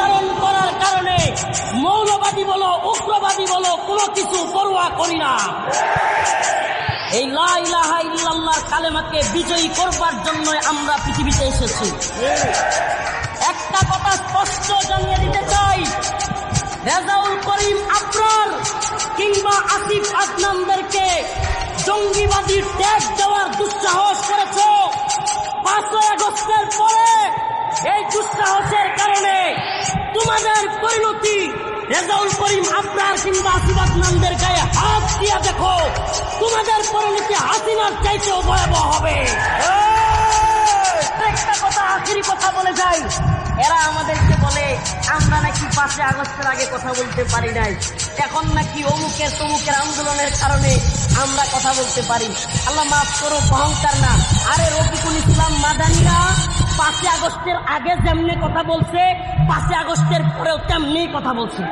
ধারণ করার কারণে মৌলবাদী বলো, উগ্রবাদী বলো, কোনো কিছু পরোয়া করি না। এই লা ইলাহা ইল্লাল্লাহর কালেমাকে বিজয়ী করবার জন্য আমরা পৃথিবীতে এসেছি। একটা কথা স্পষ্ট জানিয়ে দিতে চাই, রেজাউল করিম আবরার কিংবা আসিফ আদনানদেরকে জঙ্গিবাদী ট্যাগ দেওয়ার দুঃসাহস করেছ। 5ই আগস্টের পরে এই দুঃসাহসের কারণে তোমাদের পরিণতি রেজাউল করিম আবরার কিংবা আসিফ আদনানদের গায়ে হাত দিয়ে দেখো, তোমাদের পরিণতি হাসিনার চাইতেও ভয়াবহ হবে। একটা কথা, আখেরি কথা বলে যাই, এরা আমাদেরকে বলে আমরা নাকি 5ই আগস্টের আগে কথা বলতে পারি নাই, এখন নাকি অমুকের তমুকের আন্দোলনের কারণে আমরা কথা বলতে পারি। আল্লাহ মাফ করো, অহংকার না। আরে রফিকুল ইসলাম মাদানীরা 5ই আগস্টের আগে যেমনি কথা বলছে, 5ই আগস্টের পরেও তেমনি কথা বলছে।